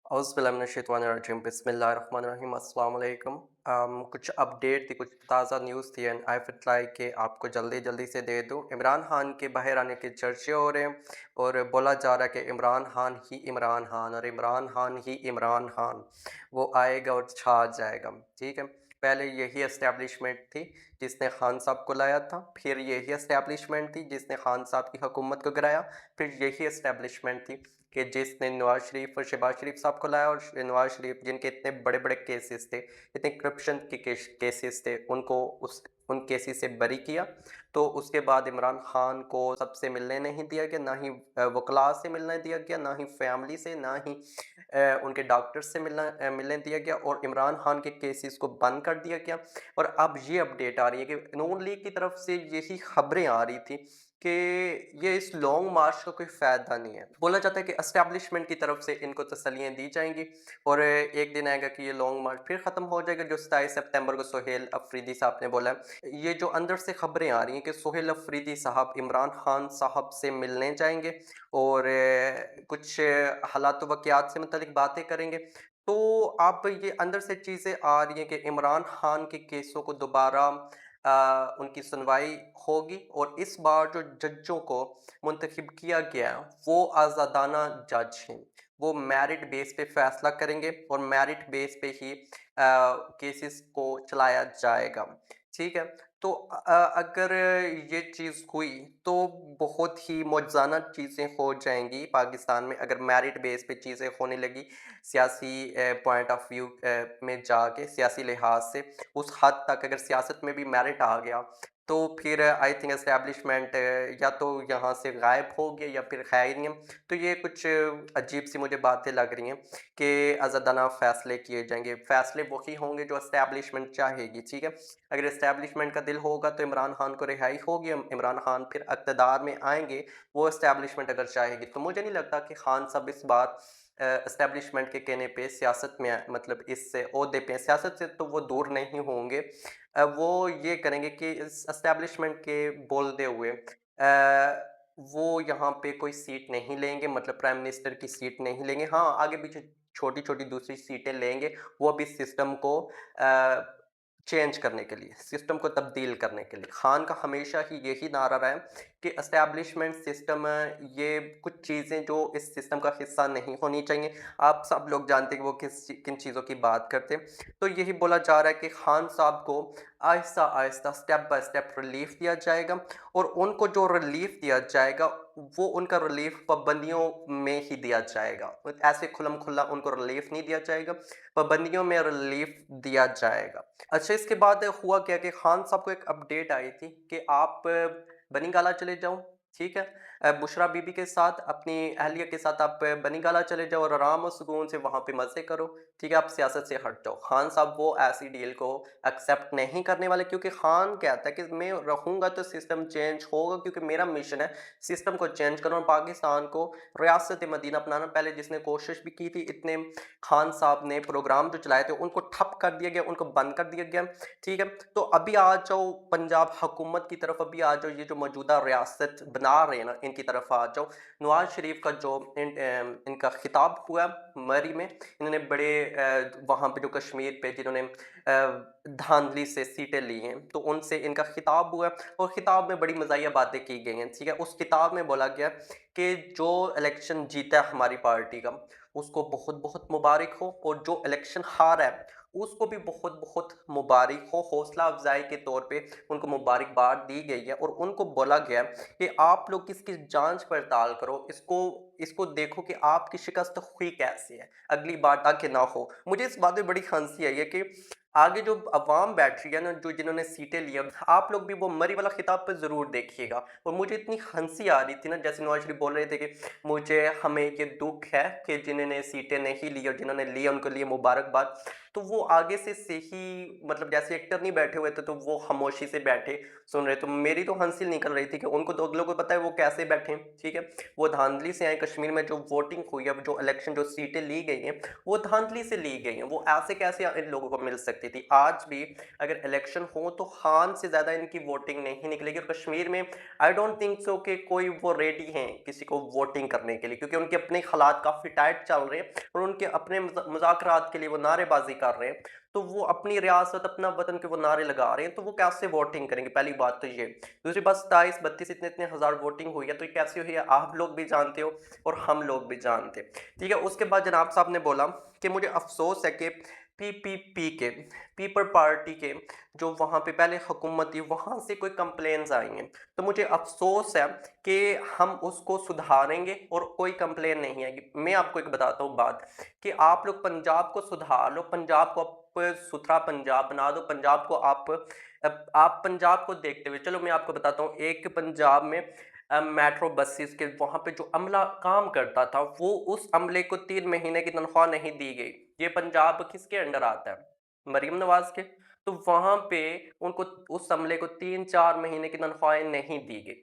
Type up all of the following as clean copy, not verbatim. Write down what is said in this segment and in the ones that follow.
औज़ुबिल्लाहिमिनश्शैतानिर्रजीम बिस्मिल्लाहिर्रहमानिर्रहीम अस्सलाम वालेकुम। कुछ अपडेट थी, कुछ ताज़ा न्यूज़ थी एंड आई फिट लाइक कि आपको जल्दी-जल्दी से दे दूँ। इमरान खान के बाहर आने के चर्चे हो रहे हैं और बोला जा रहा है कि इमरान खान ही इमरान खान और इमरान खान ही इमरान खान, वो आएगा और छा जाएगा, ठीक है। पहले यही एस्टेब्लिशमेंट थी जिसने खान साहब को लाया था, फिर यही एस्टेब्लिशमेंट थी जिसने खान साहब की हुकूमत को गिराया, फिर यही एस्टेब्लिशमेंट थी कि जिसने नवाज़ शरीफ और शहबाज शरीफ साहब को लाया और नवाज़ शरीफ जिनके इतने बड़े-बड़े केसेस थे, इतने करप्शन के केसेस थे, उनको उन केसेस से बरी किया। तो उसके बाद इमरान खान को सबसे मिलने नहीं दिया गया, ना ही वकला से मिलने दिया गया, ना ही फैमिली से, ना ही उनके डॉक्टर से मिलने दिया गया और इमरान खान के केसेस को बंद कर दिया गया। और अब ये अपडेट आ रही है कि नून लीग की तरफ से यही खबरें आ रही थी कि ये इस लॉन्ग मार्च का कोई फ़ायदा नहीं है। बोला जाता है कि एस्टेब्लिशमेंट की तरफ से इनको तसल्लियाँ दी जाएँगी और एक दिन आएगा कि ये लॉन्ग मार्च फिर ख़त्म हो जाएगा, जो 27 सितंबर को सोहेल अफरीदी साहब ने बोला है। ये जो अंदर से खबरें आ रही हैं कि सोहेल अफरीदी साहब इमरान खान साहब से मिलने जाएँगे और कुछ हालात वाक़यात से मुतल्लिक बातें करेंगे। तो अब ये अंदर से चीज़ें आ रही हैं कि इमरान खान के केसों को दोबारा उनकी सुनवाई होगी और इस बार जो जजों को मुंतखब किया गया है, वो आज़ादाना जज हैं। वो मेरिट बेस पे फ़ैसला करेंगे और मेरिट बेस पे ही केसेस को चलाया जाएगा, ठीक है? तो अगर ये चीज़ हुई तो बहुत ही मौज़ाना चीज़ें हो जाएँगी पाकिस्तान में, अगर मेरिट बेस पे चीज़ें होने लगी सियासी पॉइंट ऑफ व्यू में जाके सियासी लिहाज से उस हद तक अगर सियासत में भी मेरिट आ गया, तो फिर आई थिंक एस्टेब्लिशमेंट या तो यहाँ से गायब हो गया या फिर है ही नहीं। तो ये कुछ अजीब-सी मुझे बातें लग रही हैं कि आज़ादाना फ़ैसले किए जाएँगे। फ़ैसले वही होंगे जो एस्टेब्लिशमेंट चाहेगी, ठीक है? अगर एस्टेब्लिशमेंट का दिल होगा तो इमरान खान को रिहाई होगी, इमरान खान फिर इक़्तिदार में आएँगे, वो एस्टेब्लिशमेंट अगर चाहेगी। तो मुझे नहीं लगता कि खान साहब इस बार एस्टेब्लिशमेंट के कहने पे सियासत में मतलब इस ओहदे पे सियासत से तो वो दूर नहीं होंगे। वो ये करेंगे कि इस एस्टेब्लिशमेंट के बोलते हुए वो यहाँ पे कोई सीट नहीं लेंगे, मतलब प्राइम मिनिस्टर की सीट नहीं लेंगे। हाँ, आगे-पीछे छोटी-छोटी दूसरी सीटें लेंगे, वो भी सिस्टम को चेंज करने के लिए, सिस्टम को तब्दील करने के लिए। खान का हमेशा ही यही नारा रहा है कि एस्टेब्लिशमेंट सिस्टम ये कुछ चीज़ें जो इस सिस्टम का हिस्सा नहीं होनी चाहिए। आप सब लोग जानते हैं कि वो किन चीज़ों की बात करते हैं। तो यही बोला जा रहा है कि खान साहब को आहिस्ता-आहिस्ता, स्टेप बाय स्टेप रिलीफ़ दिया जाएगा और उनको जो रिलीफ़ दिया जाएगा, वो उनका रिलीफ़ पाबंदियों में ही दिया जाएगा। ऐसे खुल्लम-खुल्ला उनको रिलीफ़ नहीं दिया जाएगा, पाबंदियों में रिलीफ़ दिया जाएगा। अच्छा, इसके बाद हुआ क्या कि खान साहब को एक अपडेट आई थी कि आप बनी गाला चले जाओ, ठीक है? बुशरा बीबी के साथ, अपनी अहलिया के साथ आप बनी गाला चले जाओ और आराम और सुकून से वहाँ पे मज़े करो, ठीक है? आप सियासत से हट जाओ। खान साहब वो ऐसी डील को एक्सेप्ट नहीं करने वाले, क्योंकि खान कहता है कि मैं रहूँगा तो सिस्टम चेंज होगा, क्योंकि मेरा मिशन है सिस्टम को चेंज करना और पाकिस्तान को रियासत मदीना अपनाना। पहले जिसने कोशिश भी की थी, इतने खान साहब ने प्रोग्राम जो चलाए थे उनको ठप कर दिया गया, उनको बंद कर दिया गया, ठीक है? तो अभी आ जाओ पंजाब हुकूमत की तरफ, अभी आ जाओ ये जो मौजूदा रियासत बना रहे हैं ना, इनकी तरफ आ जाओ। नवाज़ शरीफ का जो इनका खिताब हुआ मरी में, इन्होंने बड़े वहाँ पे जो कश्मीर पे जिन्होंने धांधली से सीटें ली हैं, तो उनसे इनका खिताब हुआ और खिताब में बड़ी मज़ाहिया बातें की गई हैं, ठीक है? उस खिताब में बोला गया कि जो इलेक्शन जीता है हमारी पार्टी का, उसको बहुत-बहुत मुबारक हो और जो इलेक्शन हारा है, उसको भी बहुत-बहुत मुबारक हो। हौसला अफ़ज़ाई के तौर पे उनको मुबारकबाद दी गई है और उनको बोला गया है कि आप लोग इसकी जाँच-पड़ताल करो, इसको इसको देखो कि आपकी शिकस्त हुई कैसे है, अगली बार ताकि ना हो। मुझे इस बात में बड़ी हँसी आई है कि आगे जो अवाम बैठ रही है ना, जो जिन्होंने सीटें ली हैं, आप लोग भी वो मरी वाला खिताब पे ज़रूर देखिएगा। और मुझे इतनी हँसी आ रही थी ना, जैसे नवाज़ शरीफ बोल रहे थे कि हमें ये दुःख है कि जिन्होंने सीटें नहीं ली और जिन्होंने ली उनके लिए मुबारकबाद। तो वो आगे से ही मतलब जैसे एक्टर नहीं बैठे हुए थे, तो वो खामोशी से बैठे सुन रहे। तो मेरी तो हँसी निकल रही थी कि उनको तो अगलों को पता है वो कैसे बैठे हैं, ठीक है? वो धांधली से आए, कश्मीर में जो वोटिंग हुई है, जो इलेक्शन जो सीटें ली गई हैं, वो धांधली से ली गई हैं। वो ऐसे कैसे इन लोगों को मिल सकती है? रहती थी। आज भी अगर इलेक्शन हो तो खान से ज़्यादा इनकी वोटिंग नहीं निकलेगी, और कश्मीर में आई डोंट थिंक सो कि कोई वो रेडी हैं किसी को वोटिंग करने के लिए, क्योंकि उनके अपने हालात काफ़ी टाइट चल रहे हैं और उनके अपने मुज़ाकरात के लिए वो नारेबाज़ी कर रहे हैं। तो वो अपनी रियासत, अपना वतन के वो नारे लगा रहे हैं, तो वो कैसे वोटिंग करेंगे? पहली बात तो ये। दूसरी बात, 27-32 इतने-इतने हज़ार वोटिंग हुई है, तो ये कैसे हुई है आप लोग भी जानते हो और हम लोग भी जानते हैं। ठीक है, उसके बाद जनाब साहब ने बोला कि मुझे अफ़सोस है कि पीपीपी के, पीपल पार्टी के जो वहाँ पे पहले हुकूमत थी, वहाँ से कोई कंप्लेंट्स आई हैं। तो मुझे अफ़सोस है कि हम उसको सुधारेंगे और कोई कंप्लेन नहीं आएगी। मैं आपको एक बताता हूँ बात, कि आप लोग पंजाब को सुधार लो, पंजाब को आप सुथरा पंजाब बना दो, पंजाब को आप पंजाब को देखते हुए चलो, मैं आपको बताता हूँ, एक पंजाब में मेट्रो बसेस के वहाँ पे जो अमला काम करता था, वो उस अमले को 3 महीने की तनख्वाह नहीं दी गई। ये पंजाब किसके अंडर आता है? मरीम नवाज़ के। तो वहाँ पे उनको, उस अमले को 3-4 महीने की तनख्वाहें नहीं दी गई।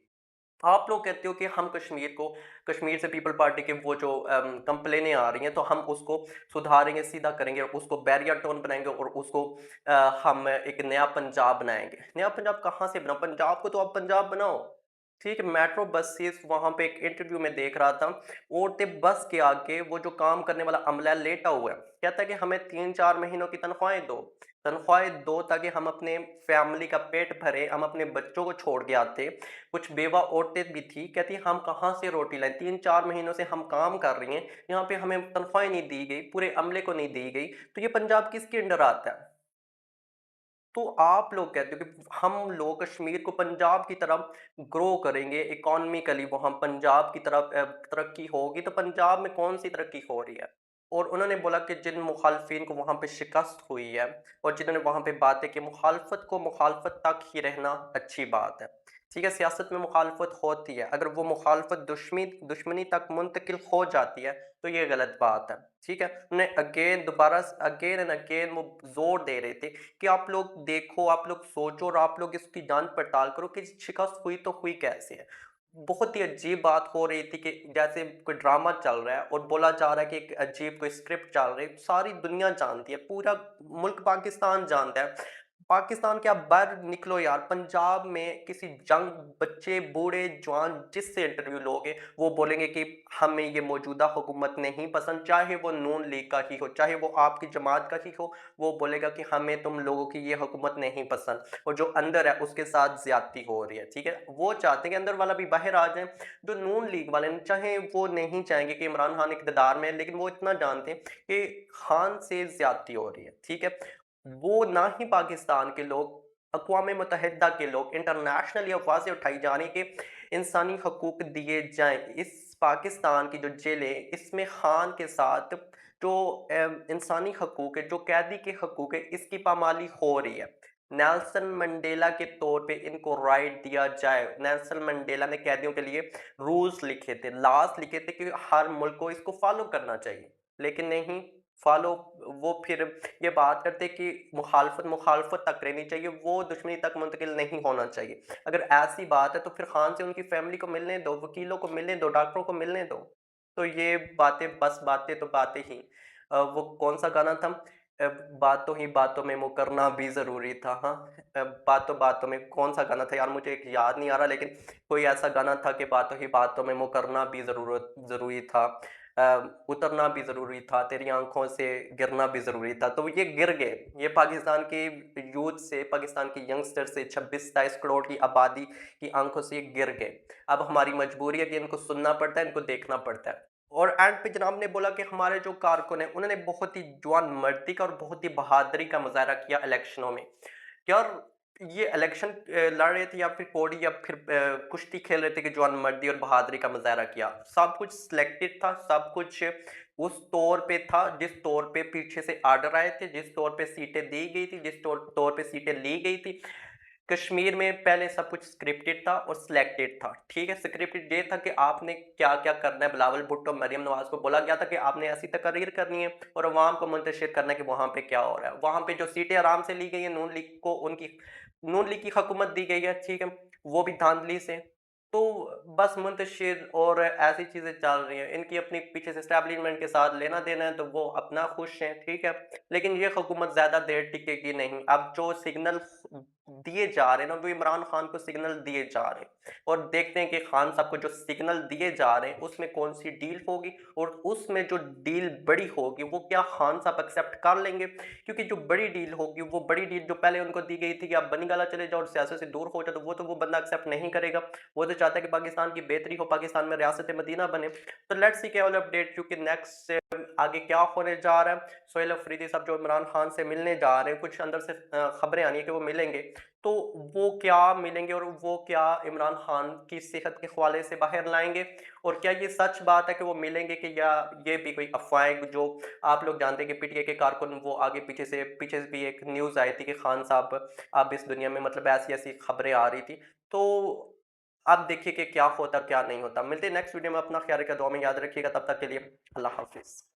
आप लोग कहते हो कि हम कश्मीर से पीपल पार्टी के वो जो कंप्लेनें आ रही हैं, तो हम उसको सुधारेंगे, सीधा करेंगे और उसको बैरियर टोन बनाएँगे और उसको हम एक नया पंजाब बनाएँगे। नया पंजाब कहाँ से बनाओ? पंजाब को तो आप पंजाब बनाओ। ठीक है, मेट्रो बसेस, वहाँ पे एक इंटरव्यू में देख रहा था, औरतें बस के आगे, वो जो काम करने वाला अमला लेटा हुआ है, कहता है कि हमें 3-4 महीनों की तनख्वाहें दो ताकि हम अपने फैमिली का पेट भरें, हम अपने बच्चों को छोड़ के आते। कुछ बेवा औरतें भी थी, कहती हम कहाँ से रोटी लाएँ, 3-4 महीनों से हम काम कर रही हैं, यहाँ पे हमें तनख्वाहें नहीं दी गई, पूरे अमले को नहीं दी गई, तो ये पंजाब किसके अंडर आता है? तो आप लोग कहते हो कि हम लोग कश्मीर को पंजाब की तरफ ग्रो करेंगे, इकोनॉमिकली वहाँ पंजाब की तरफ तरक्की होगी, तो पंजाब में कौन सी तरक्की हो रही है? और उन्होंने बोला कि जिन मुखालफिन को वहाँ पे शिकस्त हुई है और जिन्होंने वहाँ पे बातें की, मुखालफत को मुखालफत तक ही रहना अच्छी बात है। ठीक है, सियासत में मुखालफत होती है, अगर वो मुखालफत दुश्मनी तक मुंतकिल हो जाती है, तो ये गलत बात है। ठीक है, उन्हें अगेन एंड अगेन वो जोर दे रहे थे कि आप लोग देखो, आप लोग सोचो और आप लोग इसकी जांच पड़ताल करो कि शिकस्त हुई तो हुई कैसे है। बहुत ही अजीब बात हो रही थी कि जैसे कोई ड्रामा चल रहा है और बोला जा रहा है कि एक अजीब कोई स्क्रिप्ट चल रही है, सारी दुनिया जानती है, पूरा मुल्क पाकिस्तान जानता है। पाकिस्तान के आप बाहर निकलो यार, पंजाब में किसी जंग, बच्चे, बूढ़े, जवान, जिससे इंटरव्यू लोगे, वो बोलेंगे कि हमें ये मौजूदा हुकूमत नहीं पसंद, चाहे वो नून लीग का ही हो, चाहे वो आपकी जमात का ही हो, वो बोलेगा कि हमें तुम लोगों की ये हुकूमत नहीं पसंद और जो अंदर है उसके साथ ज्यादती हो रही है। ठीक है, वो चाहते हैं कि अंदर वाला भी बाहर आ जाए। जो नून लीग वाले हैं, चाहे वो नहीं चाहेंगे कि इमरान खान इक़्तिदार में है, लेकिन वो इतना जानते हैं कि खान से ज्यादती हो रही है। ठीक है, वो ना ही पाकिस्तान के लोग, अक़वाम मुत्तहिदा के लोग, इंटरनेशनली आवाज़ें उठाई जा रही हैं कि इंसानी हकूक़ दिए जाएँ। इस पाकिस्तान की जो जेलें, इसमें खान के साथ जो इंसानी हकूक़ है, जो कैदी के हकूक़ है, इसकी पामाली हो रही है। नेल्सन मंडेला के तौर पे इनको राइट दिया जाए। नेल्सन मंडेला ने कैदियों के लिए रूल्स लिखे थे, लॉज़ लिखे थे कि हर मुल्क को इसको फ़ॉलो करना चाहिए। लेकिन नहीं फ़ॉलो, वो फिर ये बात करते कि मुखालफत तक रहनी चाहिए, वो दुश्मनी तक मुंतकिल नहीं होना चाहिए। अगर ऐसी बात है तो फिर खान से उनकी फैमिली को मिलने दो, वकीलों को मिलने दो, डॉक्टरों को मिलने दो। तो ये बातें, बस बातें तो बातें ही। वो कौन-सा गाना था? बातों ही बातों में मुकरना भी ज़रूरी था। हाँ, बातों-बातों में कौन-सा गाना था यार, मुझे एक याद नहीं आ रहा, लेकिन कोई ऐसा गाना था कि बातों ही बातों में मुकरना भी ज़रूरी था। अ, उतरना भी ज़रूरी था, तेरी आँखों से गिरना भी ज़रूरी था। तो ये गिर गए, ये पाकिस्तान के यूथ से, पाकिस्तान के यंगस्टर से, 26-27 करोड़ की आबादी की आँखों से ये गिर गए। अब हमारी मजबूरी है कि इनको सुनना पड़ता है, इनको देखना पड़ता है। और एंड पे जनाब ने बोला कि हमारे जो कारकुन हैं, उन्होंने बहुत ही जवानमर्दी का और बहुत ही बहादुरी का मुज़ाहरा किया इलेक्शनों में। यार, ये इलेक्शन लड़ रहे थे या फिर पौड़ी या फिर कुश्ती खेल रहे थे कि जवानमर्दी और बहादुरी का मुज़ाहरा किया। सब कुछ सिलेक्टेड था, सब कुछ उस तौर पे था, जिस तौर पे पीछे से ऑर्डर आए थे, जिस तौर पे सीटें दी गई थी, जिस तौर पे सीटें ली गई थी। कश्मीर में पहले सब कुछ स्क्रिप्टेड था और सिलेक्टेड था। ठीक है, स्क्रिप्टेड ये था कि आपने क्या-क्या करना है। बिलावल भुट्टो, मरियम नवाज़ को बोला गया था कि आपने ऐसी तकरीर करनी है और अवाम को मुंतशिर करना है कि वहाँ पे क्या हो रहा है। वहाँ पे जो सीटें आराम से ली गई हैं, नून लीग की हुकूमत दी गई है, ठीक है, वो भी धांधली से। तो बस मुंतशिर और ऐसी चीज़ें चल रही हैं। इनकी अपनी पीछे से एस्टेब्लिशमेंट के साथ लेना-देना है तो वो अपना खुश हैं, ठीक है। लेकिन ये हुकूमत ज़्यादा देर टिकेगी नहीं। अब जो सिग्नल दिए जा रहे हैं ना, वो इमरान खान को सिग्नल दिए जा रहे हैं और देखते हैं कि खान साहब को जो सिग्नल दिए जा रहे हैं उसमें कौन-सी डील होगी और उसमें जो डील बड़ी होगी वो क्या खान साहब एक्सेप्ट कर लेंगे? क्योंकि जो बड़ी डील होगी, वो बड़ी डील जो पहले उनको दी गई थी कि आप बनी-गाला चले जाओ और सियासत से दूर हो जाओ, तो वो बंदा एक्सेप्ट नहीं करेगा। वो तो चाहता है कि पाकिस्तान की बेहतरी हो, पाकिस्तान में रियासत-ए-मदीना बने। तो लेट्स सी क्या वाला अपडेट, क्योंकि नेक्स्ट आगे क्या होने जा रहा है। सोहेल अफरीदी साहब जो इमरान खान से मिलने जा रहे हैं, कुछ अंदर से खबरें आ रही हैं कि वो मिलेंगे। तो वो क्या मिलेंगे और वो क्या इमरान खान की सेहत के हवाले से बाहर लाएँगे? और क्या ये सच बात है कि वो मिलेंगे, कि या ये भी कोई अफ़वाहें, जो आप लोग जानते हैं कि पीटीआई के कारकुन वो आगे पीछे से भी एक न्यूज़ आई थी कि खान साहब अब इस दुनिया में, मतलब ऐसी-ऐसी खबरें आ रही थी। तो अब देखिए कि क्या होता है, क्या नहीं होता। मिलते हैं नेक्स्ट वीडियो में, अपना ख्याल रखिएगा, दुआ में याद रखिएगा, तब तक के लिए अल्लाह हाफ़िज़।